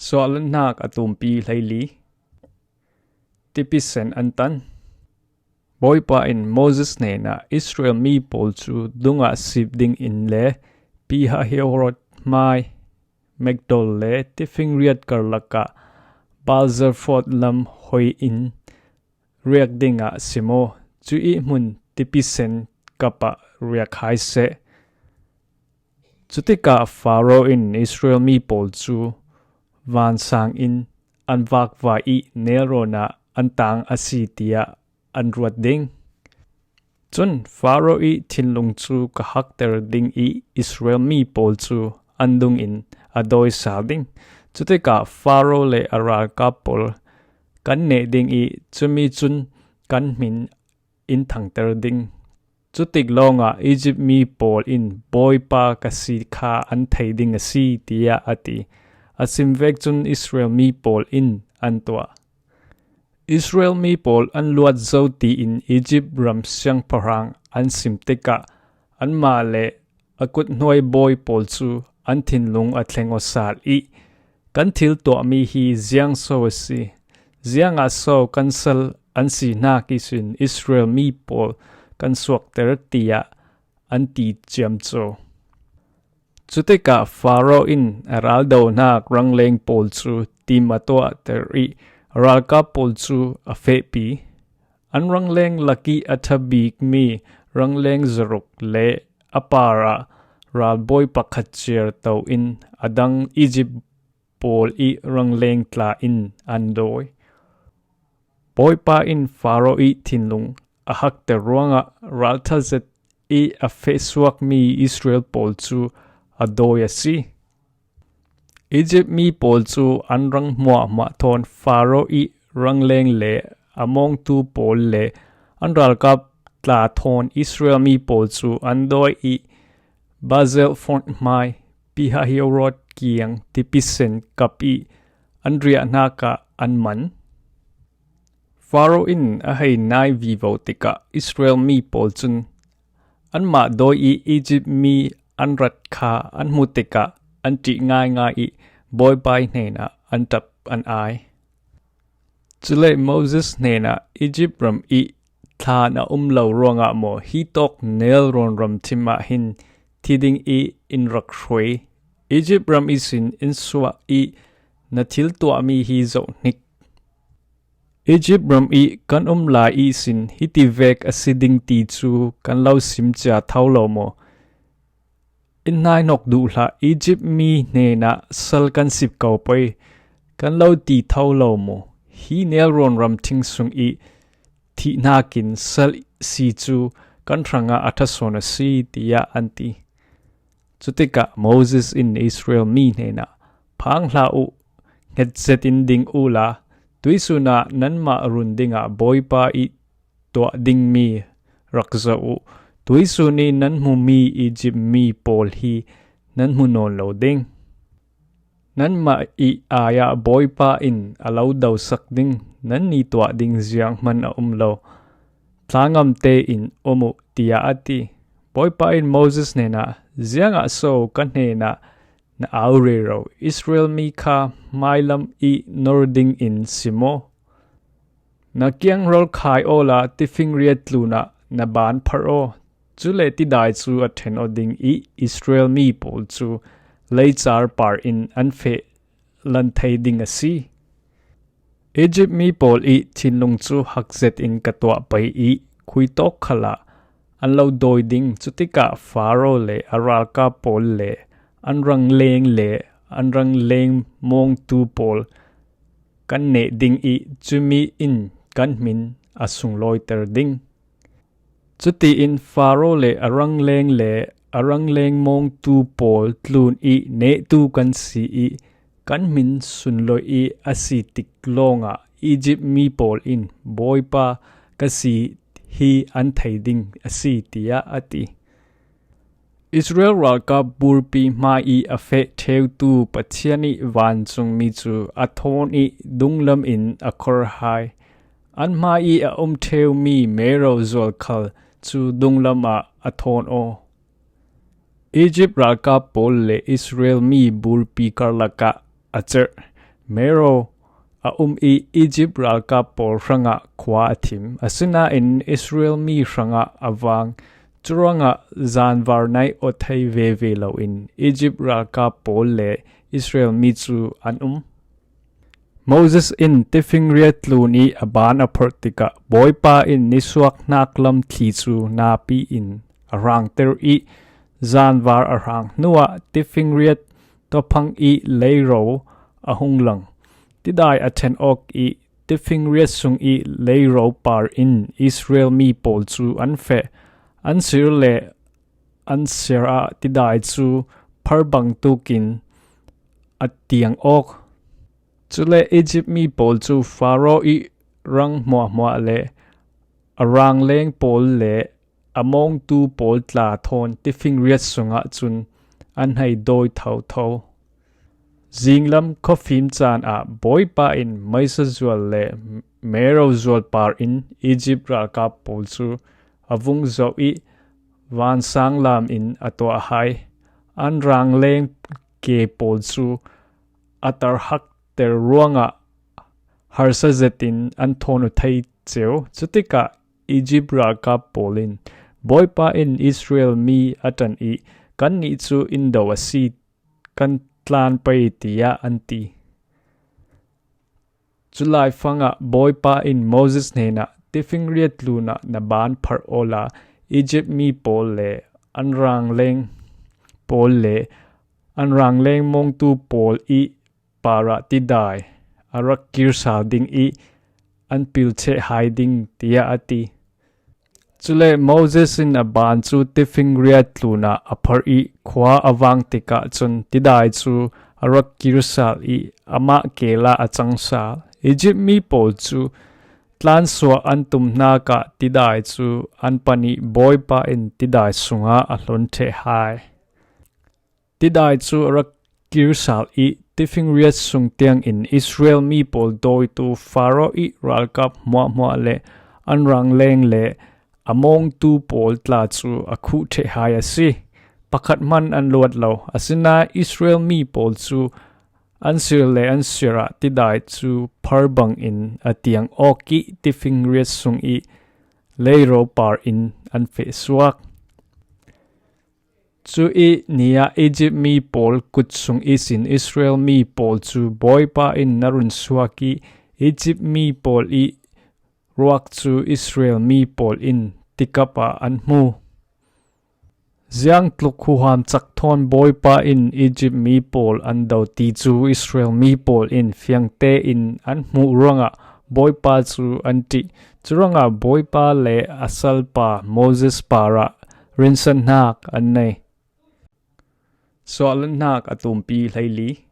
Suahlannak atumpi layli. Tipisen antan. Boy pa in Moses ne na Israel mi pol chu dunga sibding in le piha heorot mai Megdol le tifing riat karlaka balzer fort lam hoi in riak dinga simo chu I mun tipisen kapa riak hai se. Chutika Pharaoh in Israel mi pol chu van sang in anvak va I nerona antang asitia anruat ding. Chun Pharaoh I thinlung chu kahak ter ding I Israel mi pol chu andung in adoi sa ding. Chutika Pharaoh le aral kapol kan ne ding I chumi chun kan min in thang ter ding. Chutik longa Egypt mi pol in boy pa kasi kha an thai ding asi tia ati. Asim vek chun Israel mi pol in antua. Israel mi pol an luat zo ti in Egypt ram siang parang an simtika an ma le akut noi boy pol chu an thinlung atleng osal I. Kan thil to mi hi ziang so si. Ziang a so kansal an si na kisin Israel mi pol kan suak ter tia an ti chiam cho. Chutika Pharaoh in araldo nak rangleng pol chu tim atwa ter I ralka pol chu a fe pi. An rangleng laki athabik mi rangleng zaruk le apara ral boy pakhatcher to in adang Egypt pol I rangleng tla in andoi. Boy pa in Pharaoh I thinlung ahak te ruanga ralthazet I a fe suak mi Israel pol chu adoi asi. Egypt mi pol chu an rang mua ma thon Pharaoh I rangleng le among tu pol le an ralkap tla thon Israel mi pol chu andoi I Bazel font mai piha heorot kiang tipisen kap I andria naka anman. Pharaoh in a hay nai vivo tika Israel mi pol chun an ma doi I Egypt mi an rat kha an mutika an ti ngai ngai I boy bai nena an tap an ai. Chule Moses nena Egypt ram I tha na lo ronga mo hi tok nel ron ram tima hin tiding I in rak shui. Egypt ram isin in swa I na thil to mi hi zo nik. Egypt ram I kan la I sin hiti vek asiding ti chu kan lau sim cha thau lo mo. In nai nok du la Egypt mi ne na sal kan sip kau pai kan lau ti thau lo mo. Hi nel ron ram ting sung I thi nakin sal si chu kan ranga athasona si tia anti. Chutika Moses in Israel mi ne na phang la u nget zetin ding u la tuisuna nan ma rundinga boy pa I to ding mi rakza u tuisuni nan mu mi Egypt mi pol hi nan mu non lo ding. Nan ma I aya boy pa in alaw daw sak ding nan ni to ding ziang man a lo. Tlangam te in omu tia ati. Boy pa in Moses ne na ziang a so kan ne na aure ro Israel mi kha mailam I nording in simo. Na kiang rol khai ola tifing riat luna na ban paro. Chule ti dai chu athen oding I Israel mi pol chu leichar par in anfe lan thai ding asi. Egypt mi pol I thinlung chu hakzet in katwa pai I khuitok khala anlo doi ding chutika Pharaoh le aralka pol le anrang leng mong tu pol kan ne ding I chumi in kan min asung loiter ding. Chuti in Pharaoh le arang leng mong tu pol tlun I ne tu kan si I kan min sun loi I asi tik longa Egypt mi pol in boy pa kasi hi an thai ding asi tia ati. Israel ralka burpi ma I afe theu tu pathiani van chung mi chu athon I dunglam in akor hai. An ma I a theu mi mero zol khal chu dunglam a athon o. Egypt ralka pol le Israel mi burpi karlaka acher mero a i Egypt ral ka por ranga khwa athim asina in Israel mi ranga awang churanga zanwar nai othai ve lo in Egypt ral ka pol le Israel mi chu an Moses in tifing riat luni aban aportika boypa in nisuak naklam thi chu na pi in arang ter I zanwar arang nuwa tifing riat topang I leiro ahung lang tidai aten ok I tifing riat sung I leiro par in Israel mi pol chu anfe ansir le ansira tidai chu pharbang tukin atiang ok chule Egypt mi pol chu Pharaoh I rang mo le arang leng pol le among tu pol tla thon tifing riat sunga chun an hai doi thau Zinglam kofim chan a boypa in maisa zual le mero zual par in Egypt ra ka pol chu avung zo I van sang lam in atwa hai an rang leng ke pol chu atar hak ter ruanga harsa zetin an thonu thai cheu chutika Egypt ra ka polin boypa in Israel mi atan I kan ni chu indo asi kan tlan pai tia anti July fanga boypa in Moses nena tifing riat luna na ban phar ola Egypt mi pol le anrang leng pol le anrang leng mong tu pol I para tidai arak kir salding I an pilche hiding tia ati chule Moses in aban chu tifing riat luna aphar I khwa awang tika chun tidai chu arak kir sal I ama kela achang sal Egypt mi pol chu tlan swa antum na ka tidai chu anpani boypa in tidai sunga alon the hai tidai chu arak kir sal I tifing riat sung tiang in Israel mi pol doi tu Pharaoh I ral kap mo le anrang leng le among tu pol tla chu akhu the hai asi pakhat man an luat lo asina Israel mi pol chu ansir le ansira tidai chu pharbang in atiang oki tifing riat sung I leiro par in an fe suak chu I nia Egypt mi pol kutsung isin Israel mi pol chu boypa in narun suaki Egypt mi pol I ruak chu Israel mi pol in tikapa anmu Ziang tluk huham chak thon boypa in Egypt mi pol andau ti chu Israel mi pol in fiang te in anmu ranga boypa chu anti churanga boypa le asal pa Moses para rinsan nak annai Suahlannak atumpi hlaili